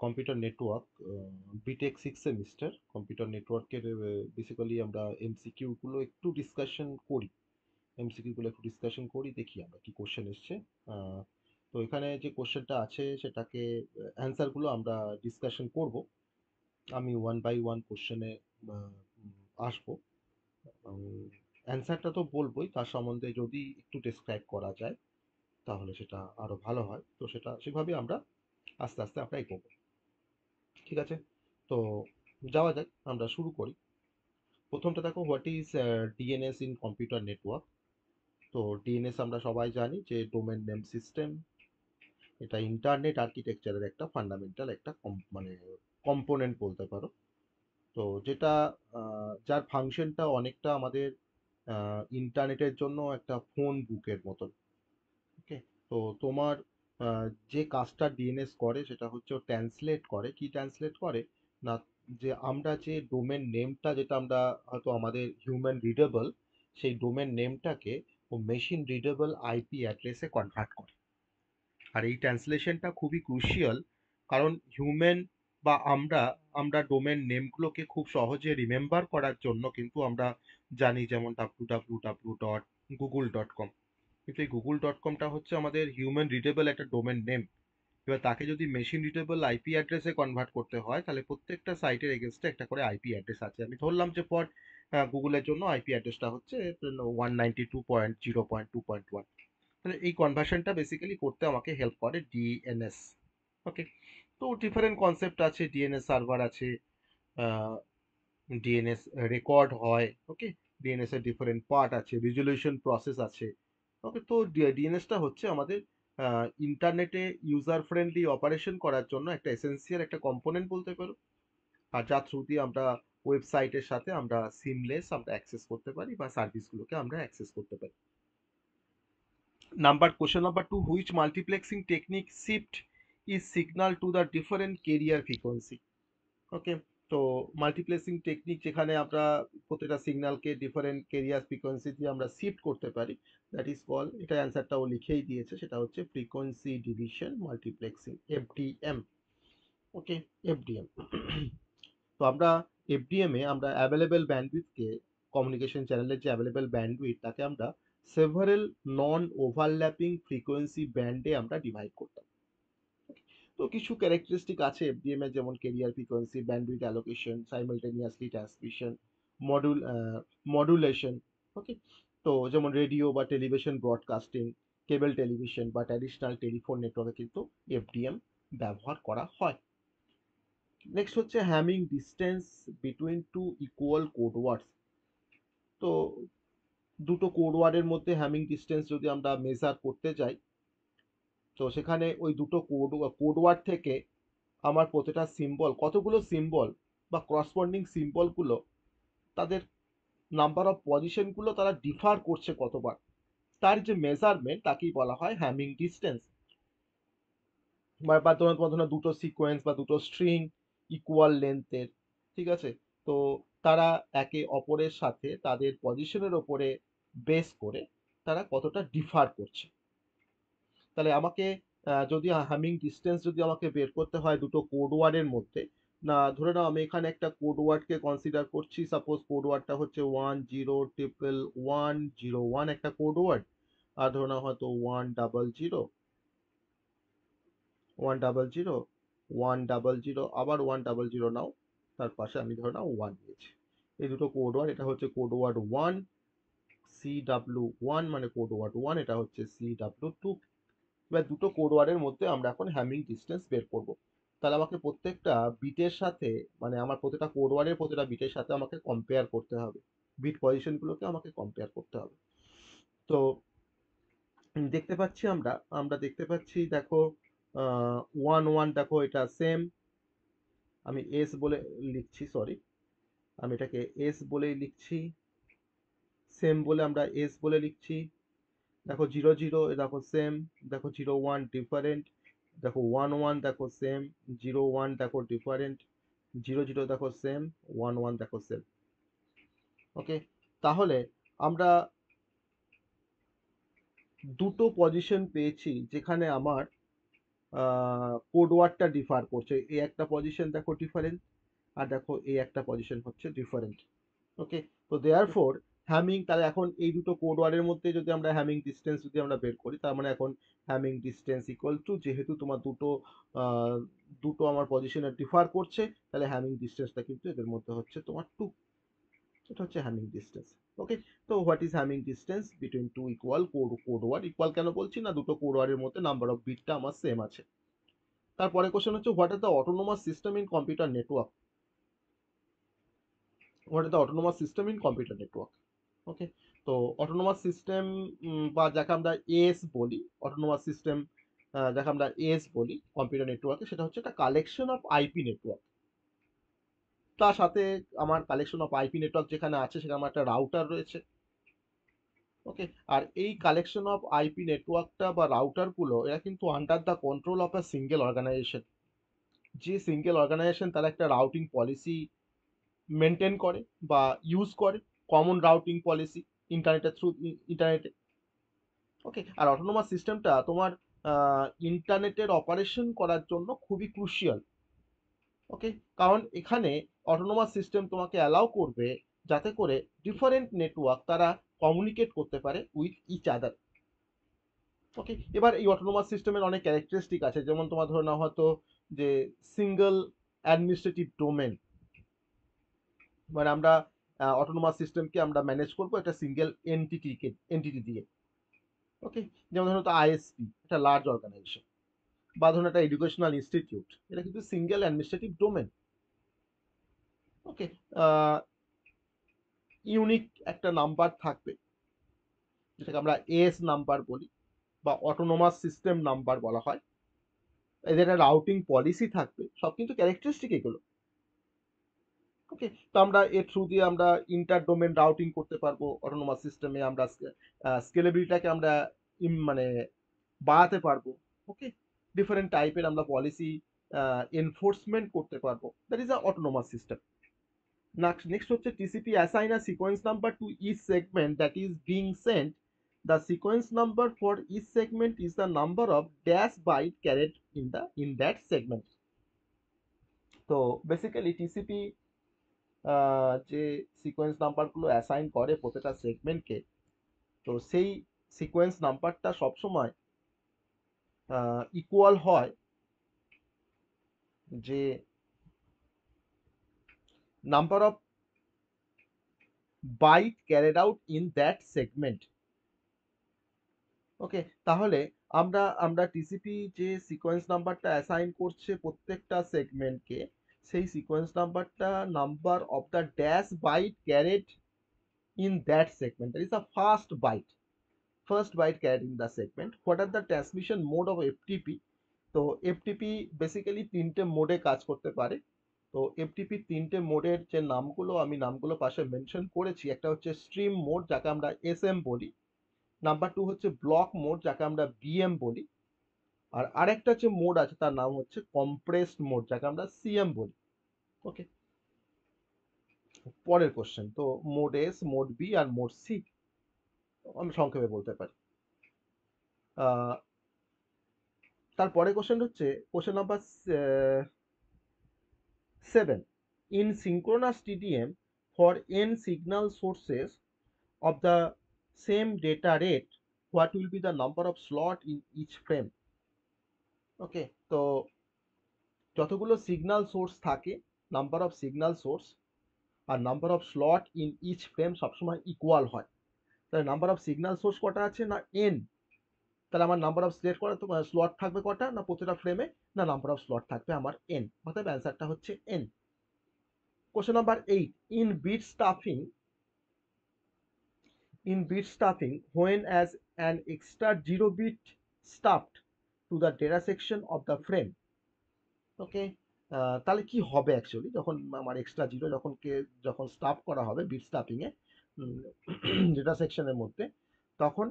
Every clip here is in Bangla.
Computer network, BTech 6 semester computer নেটওয়ার্কের। বেসিক্যালি আমরা এমসিকিউগুলো একটু ডিসকাশন করি, দেখি আমরা কি কোশ্চেন এসছে। আহ, তো এখানে যে কোশ্চেনটা আছে সেটাকে অ্যান্সারগুলো আমরা ডিসকাশন করব। আমি ওয়ান বাই ওয়ান কোশ্চেনে আসবো। অ্যান্সারটা তো বলবোই, তার সম্বন্ধে যদি একটু ডেসক্রাইব করা যায় তাহলে সেটা আরো ভালো হয়। তো সেটা সেভাবে আমরা আস্তে আস্তে আমরা এগোবো। ঠিক আছে, তো যাওয়া যাক, আমরা শুরু করি। প্রথমটা দেখো, what is DNS in computer network. তো ডিএনএস আমরা সবাই জানি যে ডোমেন নেম সিস্টেম। এটা ইন্টারনেট আর্কিটেকচারের একটা ফান্ডামেন্টাল একটা মানে কম্পোনেন্ট বলতে পারো। তো যেটা যার ফাংশনটা অনেকটা আমাদের ইন্টারনেটের জন্য একটা ফোন বুকের মতন। ওকে, তো তোমার যে কাজটা ডিএনএস করে সেটা হচ্ছে ও ট্রান্সলেট করে। কি ট্রান্সলেট করে না, যে আমরা যে ডোমেন নেমটা, যেটা আমরা হয়তো আমাদের হিউম্যান রিডেবল, সেই ডোমেন নেমটাকে ও মেশিন রিডেবল আইপি অ্যাড্রেসে কনভার্ট করে। আর এই ট্রান্সলেশনটা খুবই ক্রুশিয়াল, কারণ হিউম্যান বা আমরা আমরা ডোমেন নেমগুলোকে খুব সহজে রিমেম্বার করার জন্য কিন্তু আমরা জানি, যেমন www.google.com। কিন্তু এই google.comটা হচ্ছে আমাদের হিউম্যান রিডেবল একটা ডোমেন নেম। এবার তাকে যদি মেশিন রিডেবল আইপি অ্যাড্রেসে কনভার্ট করতে হয়, তাহলে প্রত্যেকটা সাইটের এগেনস্টে একটা করে আইপি অ্যাড্রেস আছে। আমি ধরলাম যে ফর গুগলের জন্য আইপি অ্যাড্রেসটা হচ্ছে 192.0.2.1। তাহলে এই কনভার্সনটা বেসিক্যালি করতে আমাকে হেল্প করে ডিএনএস। ওকে, তো ডিফারেন্ট কনসেপ্ট আছে, ডিএনএস সার্ভার আছে, ডিএনএস রেকর্ড হয়। ওকে, ডিএনএস এর ডিফারেন্ট পার্ট আছে, রেজলিউশন প্রসেস আছে। ওকে, তো ডিএনএসটা হচ্ছে আমাদের ইন্টারনেটে ইউজার ফ্রেন্ডলি অপারেশন করার জন্য একটা এসেন্সিয়াল একটা কম্পোনেন্ট বলতে পারো। আর যার থ্রু দিয়ে আমরা ওয়েবসাইটের সাথে আমরা সিমলেস আমরা অ্যাক্সেস করতে পারি বা সার্ভিসগুলোকে আমরা অ্যাক্সেস করতে পারি। Question number two, which multiplexing technique shift is signal to the different carrier frequency? ওকে, তো মাল্টিপ্লেক্সিং টেকনিক যেখানে আমরা প্রতিটা সিগন্যালকে ডিফারেন্ট ক্যারিয়ার ফ্রিকোয়েন্সি দিয়ে আমরা শিফট করতে পারি, দ্যাট ইজ কল, এটা অ্যান্সারটা ও লিখেই দিয়েছে, সেটা হচ্ছে ফ্রিকোয়েন্সি ডিভিশন মাল্টিপ্লেক্সিং, এফডিএম। ওকে, এফডিএম। তো আমরা এফডিএম এ আমরা অ্যাভেলেবেল ব্যান্ডউইথকে, কমিউনিকেশন চ্যানেলের যে অ্যাভেলেবেল ব্যান্ডউইথ, তাকে আমরা সেভারেল নন ওভারল্যাপিং ফ্রিকোয়েন্সি ব্যান্ডে আমরা ডিভাইড করতাম। তো কিছু ক্যারেক্টারিস্টিক আছে এফডিএম এর, যেমন carrier frequency, bandwidth allocation, simultaneously transmission, modul modulation. Okay, তো যেমন রেডিও বা টেলিভিশন ব্রডকাস্টিং, কেবল টেলিভিশন বা ট্র্যাডিশনাল টেলিফোন নেটওয়ার্কে কিন্তু এফডিএম ব্যবহার করা হয়। নেক্সট হচ্ছে Hamming distance between two equal code words. তো দুটো কোড ওয়ার্ডের মধ্যে হ্যামিং ডিস্টেন্স যদি আমরা মেজার করতে যাই, তো সেখানে ওই দুটো কোড ওয়ার্ড থেকে আমার প্রতিটা সিম্বল, কতগুলো সিম্বল বা করসপন্ডিং সিম্বলগুলো, তাদের নাম্বার অফ পজিশনগুলো তারা ডিফার করছে কতবার, তার যে মেজারমেন্ট তাকেই বলা হয় হ্যামিং ডিস্টেন্স। বা তোমার দুটো সিকোয়েন্স বা দুটো স্ট্রিং ইকুয়াল লেন্থের, ঠিক আছে, তো তারা একে অপরের সাথে তাদের পজিশনের ওপরে বেস করে তারা কতটা ডিফার করছে। তাহলে আমাকে যদি হ্যামিং ডিস্টেন্স যদি আমাকে বের করতে হয় দুটো কোড ওয়ার্ডের মধ্যে, না ধরে নাও আমি এখানে একটা কোড ওয়ার্ডকে কনসিডার করছি, সাপোজ কোড ওয়ার্ডটা হচ্ছে 10,101,001 একটা কোড ওয়ার্ড। আর ধরে নাও হয়তো 100,100,100, আবার 100 নাও, তার পাশে আমি ধরে নাও 1 নিয়েছি। এই দুটো কোড ওয়ার্ড, এটা হচ্ছে কোড ওয়ার্ড 1, CW1 মানে কোড ওয়ার্ড 1, এটা হচ্ছে CW2। এবার দুটো কোড ওয়ার্ডের মধ্যে আমরা এখন হ্যামিং ডিস্টেন্স বের করব। তাহলে আমাকে প্রত্যেকটা বিটের সাথে, মানে আমার প্রতিটা কোড ওয়ার্ডের প্রতিটা বিটের সাথে আমাকে কম্পেয়ার করতে হবে, বিট পজিশনগুলোকে আমাকে কম্পেয়ার করতে হবে। তো দেখতে পাচ্ছি আমরা আমরা দেখতে পাচ্ছি, দেখো 1 1, দেখো এটা সেম, আমি এস বলে লিখছি, সরি, আমি এটাকে এস বলেই লিখছি, সেম বলে আমরা এস বলে লিখছি। দেখো 0 0, দেখো সেম, দেখো 0 1 ডিফারেন্ট, দেখো 1 1, দেখো সেম, 0 1 দেখো ডিফারেন্ট, 0 0 দেখো সেম, 1 1 দেখো সেম। ওকে, তাহলে আমরা দুটো পজিশন পেয়েছি যেখানে আমার কোড ওয়ার্ডটা ডিফার করছে। এই একটা পজিশন দেখো ডিফারেন্ট, আর দেখো এই একটা পজিশন হচ্ছে ডিফারেন্ট। ওকে, তো দেয়ার ফোর হ্যামিং, তাহলে এখন এই দুটো কোড ওয়ার্ডের মধ্যে যদি আমরা হ্যামিং ডিস্টেন্স যদি আমরা বের করি, তার মানে এখন হ্যামিং ডিস্টেন্স ইকুয়াল টু, যেহেতু তোমার দুটো আমার পজিশনে ডিফার করছে, তাহলে হ্যামিং ডিস্টেন্সটা কিন্তু এদের মধ্যে হচ্ছে তোমার 2। এটা হচ্ছে হ্যামিং ডিস্টেন্স। ওকে, তো what is Hamming distance between two equal code word? Equal কেন বলছি না, দুটো কোড ওয়ার্ডের মধ্যে নাম্বার অফ বিটটা আমার সেম আছে। তারপরে কোশ্চেন হচ্ছে what are the autonomous system in computer network? What are the autonomous system in computer network? Okay, তো অটোনোমাস সিস্টেম বা যাকে আমরা এএস বলি, অটোনোমাস সিস্টেম যাকে আমরা এএস বলি কম্পিউটার নেটওয়ার্কে, সেটা হচ্ছে একটা কালেকশন অফ আইপি নেটওয়ার্ক। তার সাথে আমার কালেকশন অফ আইপি নেটওয়ার্ক যেখানে আছে সেখানে আমার একটা রাউটার রয়েছে। ওকে, আর এই কালেকশন অফ আইপি নেটওয়ার্কটা বা রাউটারগুলো এরা কিন্তু under the control of a single organisation. যে সিঙ্গেল অর্গানাইজেশন তারা একটা রাউটিং পলিসি মেনটেন করে বা ইউজ করে, কমন রাউটিং পলিসি ইন্টারনেটের থ্রু, ইন্টারনেটে। ওকে, আর অটোনোমাস সিস্টেমটা তোমার ইন্টারনেটের অপারেশন করার জন্য খুবই ক্রুশিয়াল। ওকে, কারণ এখানে অটোনোমাস সিস্টেম তোমাকে অ্যালাউ করবে যাতে করে ডিফারেন্ট নেটওয়ার্ক তারা কমিউনিকেট করতে পারে উইথ ইচ আদার। ওকে, এবার এই অটোনোমাস সিস্টেমের অনেক ক্যারেক্টারিস্টিক আছে, যেমন তোমার ধরে নাও হয়তো যে সিঙ্গেল অ্যাডমিনিস্ট্রেটিভ ডোমেন, মানে আমরা অটোনোমাস সিস্টেমকে আমরা ম্যানেজ করবো একটা সিঙ্গেল এন্টিটি দিয়ে। ওকে, যেমন ধরো তো আইএসপি, একটা লার্জ অর্গানাইজেশন, বা ধরুন একটা এডুকেশনাল ইনস্টিটিউট, এটা কিন্তু সিঙ্গেল অ্যাডমিনিস্ট্রেটিভ ডোমেন। ওকে, ইউনিক একটা নাম্বার থাকবে যেটাকে আমরা এস নাম্বার বলি বা অটোনোমাস সিস্টেম নাম্বার বলা হয়। এদের একটা রাউটিং পলিসি থাকবে, সব কিন্তু ক্যারেক্টারিস্টিক এগুলো। ওকে, তো আমরা এর থ্রু দিয়ে আমরা ইন্টার ডোমেন রাউটিং করতে পারবো অটোনোমাস সিস্টেমে, আমরা স্কেলেবিলিটাকে আমরা মানে বাড়াতে পারবো। ওকে, ডিফারেন্ট টাইপের আমরা পলিসি এনফোর্সমেন্ট করতে পারবো, that is a autonomous system. Next হচ্ছে TCP assign a sequence number to each segment that is being sent, the sequence number for each segment is the number of dash byte carried in that segment. তো বেসিক্যালি টিসিপি যে সিকোয়েন্স নাম্বারগুলো অ্যাসাইন করে প্রত্যেকটা সেগমেন্টকে, তো সেই সিকোয়েন্স নাম্বারটা সবসময় ইকুয়াল হয় যে number of byte carried out in that segment. Okay, তাহলে আমরা আমরা টিসিপি যে সিকোয়েন্স নাম্বারটা অ্যাসাইন করছে প্রত্যেকটা সেগমেন্টকে, সেই সিকোয়েন্স নাম্বারটা number of the dash byte carried in that segment, that is a first byte carried in the segment. What are the transmission mode of FTP? তো এফটিপি বেসিক্যালি তিনটে মোডে কাজ করতে পারে। তো এফটিপি তিনটে মোডের যে নামগুলো আমি নামগুলো পাশে মেনশন করেছি, একটা হচ্ছে স্ট্রিম মোড যাকে আমরা এসএম বলি, নাম্বার 2 হচ্ছে ব্লক মোড যাকে আমরা বিএম বলি, আর আরেকটা যে মোড আছে তার নাম হচ্ছে কম্প্রেসড মোড যাকে আমরা সিএম বলি। ওকে, পরের কোশ্চেন, তো মোড এস, মোড বি আর মোড সি আমি সংক্ষেপে বলতে পারি। তারপরে কোশ্চেন হচ্ছে question number 7, in synchronous TDM for n signal sources of the same data rate, what will be the number of slot in each frame? Okay, তো যতগুলো সিগন্যাল সোর্স থাকে, নাম্বার অফ সিগন্যাল সোর্স আর number of slot in each frame সবসময় ইকুয়াল হয়। তাহলে নাম্বার অফ সিগন্যাল সোর্স কটা আছে না এন, তাহলে আমার নাম্বার অফ স্লেট কটা তো স্লট থাকবে কটা না প্রতিটা ফ্রেমে, না নাম্বার অফ স্লট থাকবে আমার এন, অর্থাৎ অ্যান্সারটা হচ্ছে N. Question number 8, in bit stuffing, when as an extra 0 bit stuffed to the data section of the frame. ওকে, তাহলে কি হবে অ্যাকচুয়ালি যখন আমার এক্সট্রা জিরো যখন স্টাফ করা হবে বিট স্টাফিং এ ডেটা সেকশনের মধ্যে, তখন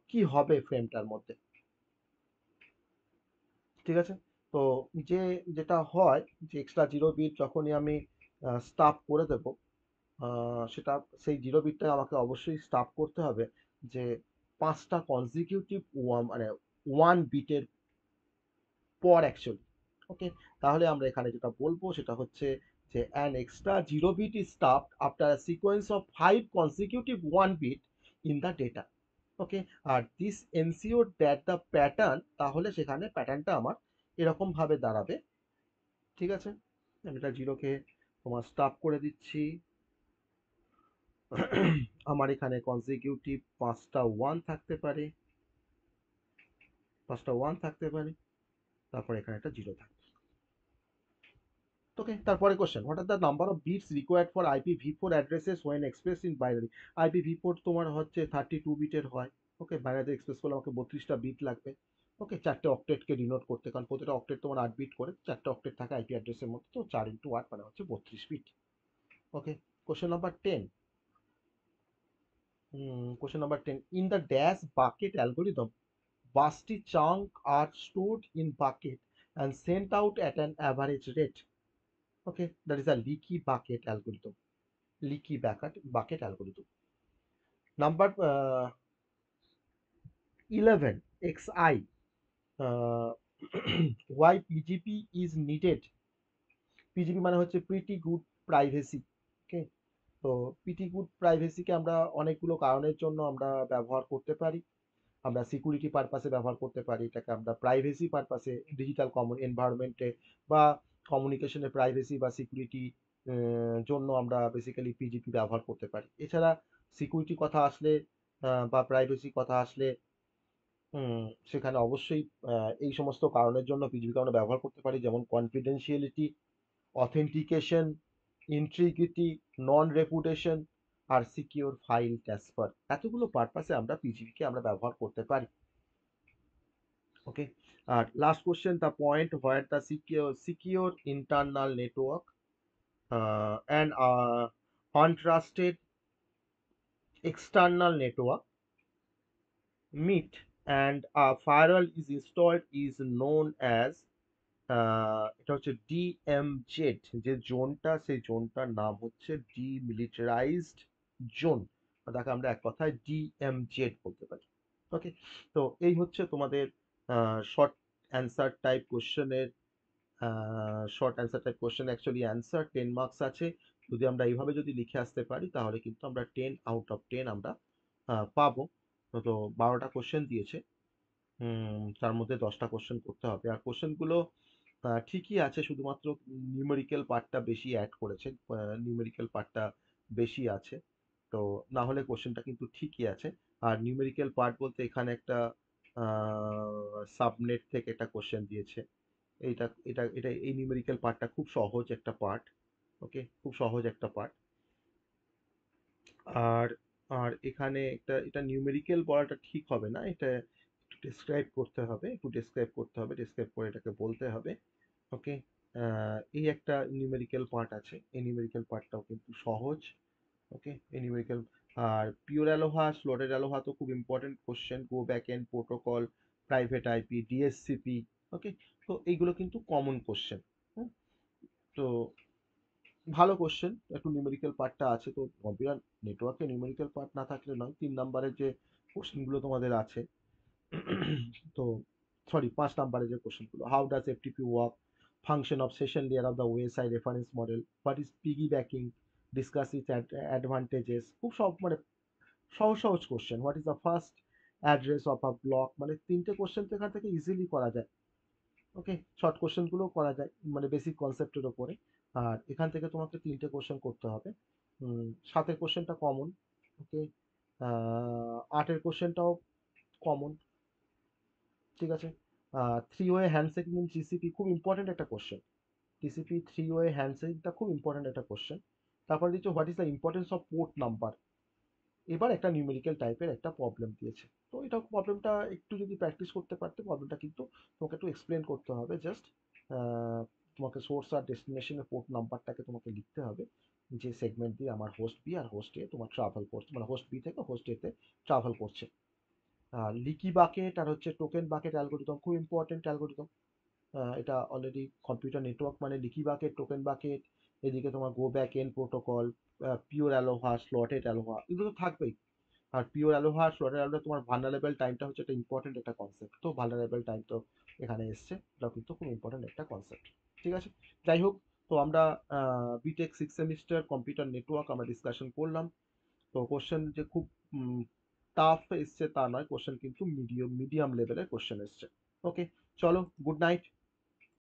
কি হবে ফ্রেমটার মধ্যে? ঠিক আছে, তো যেটা হয় যে এক্সট্রা 0 বিট যখনই আমি স্টাফ করে দেব, সেটা সেই 0 বিটটা আমাকে অবশ্যই স্টাফ করতে হবে যে 5টা কনজিকিউটিভ মানে 1 বিটের পর অ্যাকচুয়ালি। ওকে, তাহলে আমরা এখানে যেটা বলবো সেটা হচ্ছে যে an extra 0 bit is stuffed after a sequence of 5 consecutive 1 bit in the data. Okay, আর this ensure that the pattern, তাহলে সেখানে প্যাটার্নটা আমার এরকম ভাবে দাঁড়াবে। ঠিক আছে, আমি এটা জিরোকে তোমার স্টাফ করে দিচ্ছি। আমার এখানে কনজিকিউটিভ 5টা 1 থাকতে পারে, 5টা 1 থাকতে পারে, তারপর এখানে একটা জিরো থাকবে। ওকে, তারপরে question, what are the number of bits required for IPv4 addresses when express in binary. IPv4 তোমার হচ্ছে 32 বিটের হয়। ওকে, বাইনারি এক্সপ্রেস করলে আমাকে 32টা বিট লাগবে। ওকে, 4টে অক্টেটকে ডিনোট করতে, কারণ প্রতিটা অক্টেট তোমার 8 বিট করে, 4টে অক্টেট থাকে আইপি অ্যাড্রেসের মধ্যে, তো 4 ইন্টু 8 মানে হচ্ছে 32 bit. Okay, question number 10, question number 10, in the dash bucket algorithm, vast chunk are stored in bucket and sent out at an average rate. Okay, that is a leaky bucket algorithm. Leaky bucket algorithm. Number 11, xi, uh, why PGP is needed. PGP মানে হচ্ছে pretty good privacy. Okay, তো pretty good privacy কে আমরা অনেকগুলো কারণের জন্য আমরা ব্যবহার করতে পারি। আমরা সিকিউরিটি পারপাসে ব্যবহার করতে পারি এটাকে, আমরা প্রাইভেসি পারপাসে ডিজিটাল কমন এনভায়রনমেন্টে বা কমিউনিকেশনের প্রাইভেসি বা সিকিউরিটি জন্য আমরা বেসিক্যালি পিজিপি ব্যবহার করতে পারি। এছাড়া সিকিউরিটি কথা আসলে বা প্রাইভেসি কথা আসলে সেখানে অবশ্যই এই সমস্ত কারণের জন্য পিজিপিকে আমরা ব্যবহার করতে পারি, যেমন confidentiality, authentication, integrity, non reputation আর সিকিউর ফাইল ট্রান্সফার, এতগুলো পারপাসে আমরা পিজিপিকে আমরা ব্যবহার করতে পারি। ওকে, আর last question, the point where the secure internal network and untrusted external network meet and a firewall is installed is known as এটা হচ্ছে ডিএমজেড, যে জোনটা, সেই জোনটার নাম হচ্ছে ডিমিলিটারাইজড জোন, তাকে আমরা এক কথায় ডিএমজেড বলতে পারি। ওকে, তো এই হচ্ছে তোমাদের শর্ট অ্যান্সার টাইপ কোশ্চেনের short answer type question. Actually answer 10 marks আছে, যদি আমরা এইভাবে যদি লিখে আসতে পারি তাহলে কিন্তু আমরা 10 আউট অফ 10 আমরা পাবো। তো 12টা কোশ্চেন দিয়েছে, তার মধ্যে 10টা কোশ্চেন করতে হবে। আর কোশ্চেনগুলো ঠিকই আছে, শুধুমাত্র নিউমেরিক্যাল পার্টটা বেশি অ্যাড করেছে, নিউমেরিক্যাল পার্টটা বেশি আছে, তো না হলে কোশ্চেনটা কিন্তু ঠিকই আছে। আর নিউমেরিক্যাল পার্ট বলতে এখানে একটা সাবনেট থেকে একটা কোশ্চেন দিয়েছে, এইটা এটা এটা এই নিউমেরিক্যাল পার্টটা খুব সহজ একটা পার্ট। ওকে, খুব সহজ একটা পার্ট। আর আর এখানে এটা নিউমেরিক্যাল বলাটা ঠিক হবে না, এটা একটু ডেসক্রাইব করতে হবে, একটু ডেসক্রাইব করতে হবে, ডেসক্রাইব করে এটাকে বলতে হবে। ওকে, এই একটা নিউমেরিক্যাল পার্ট আছে, এই নিউমেরিক্যাল পার্টটাও কিন্তু সহজ। ওকে, এই নিউমেরিক্যাল, আর পিওর অ্যালোহা স্লটেড অ্যালোহা তো খুব important question, go back N protocol, private IP, DSCP. Okay, তো এইগুলো কিন্তু কমন কোশ্চেন। তো ভালো কোশ্চেন, একটু নিউমেরিক্যাল পার্টটা আছে, তো কম্পিউটার নেটওয়ার্কে নিউমেরিক্যাল পার্ট না থাকলে নয়। 3 নম্বরের যে কোশ্চেনগুলো তোমাদের আছে, তো সরি 5 নম্বরের যে কোশ্চেনগুলো, how does FTP work, function of session layer of the OSI reference model, what is piggybacking, discuss its advantages, খুব সব মানে সহজ সহজ question. What is the first address of a block, মানে 3টে কোশ্চেন তো এখান থেকে ইজিলি করা যায়। ওকে, শর্ট কোশ্চেনগুলোও করা যায় মানে বেসিক কনসেপ্টের ওপরে। আর এখান থেকে তোমাকে 3টে কোশ্চেন করতে হবে। 7-এর কোশ্চেনটা কমন। ওকে, 8-এর কোশ্চেনটাও কমন। ঠিক আছে, three way handshaking in GCP খুব ইম্পর্টেন্ট একটা কোশ্চেন, টিসিপি থ্রি ওয়ে হ্যান্ডশেকিংটা খুব ইম্পর্টেন্ট একটা কোশ্চেন। তারপরে দিচ্ছে what is the importance of port number, এবার একটা নিউমেরিক্যাল টাইপের একটা প্রবলেম দিয়েছে, তো এটা প্রবলেমটা একটু যদি প্র্যাকটিস করতে পারতে, প্রবলেমটা কিন্তু তোমাকে একটু এক্সপ্লেন করতে হবে জাস্ট। তোমাকে সোর্স আর ডেস্টিনেশনের পোর্ট নাম্বারটাকে তোমাকে লিখতে হবে, যে সেগমেন্ট দিয়ে আমার হোস্ট বি আর হোস্ট এ তোমার ট্রাভেল করছে, মানে হোস্ট বি থেকে হোস্ট এতে ট্রাভেল করছে। আর লিকি বাকেট আর হচ্ছে টোকেন বাকেট অ্যালগোরিদম খুব ইম্পর্টেন্ট অ্যালগোরিদম। এটা অলরেডি কম্পিউটার নেটওয়ার্ক মানে লিকি বাকেট, টোকেন বাকেট, এদিকে তোমার go back N protocol, pure অ্যালোহা, slotted aloha, এগুলো তো থাকবেই। আর পিওর অ্যালোহা, স্লটেড অ্যালোহা, তোমার ভালনারেবল টাইমটা হচ্ছে একটা ইম্পর্টেন্ট একটা কনসেপ্ট, তো ভালনারেবল টাইম তো এখানে এসছে, এটাও কিন্তু খুব ইম্পর্টেন্ট একটা কনসেপ্ট। ঠিক আছে, যাই হোক, তো আমরা বিটেক 6 সেমিস্টার কম্পিউটার নেটওয়ার্ক আমরা ডিসকাশন করলাম। তো কোশ্চেন যে খুব টাফ এসছে তা নয়, কোশ্চেন কিন্তু মিডিয়াম লেভেলের কোশ্চেন এসছে। ওকে, চলো, গুড নাইট।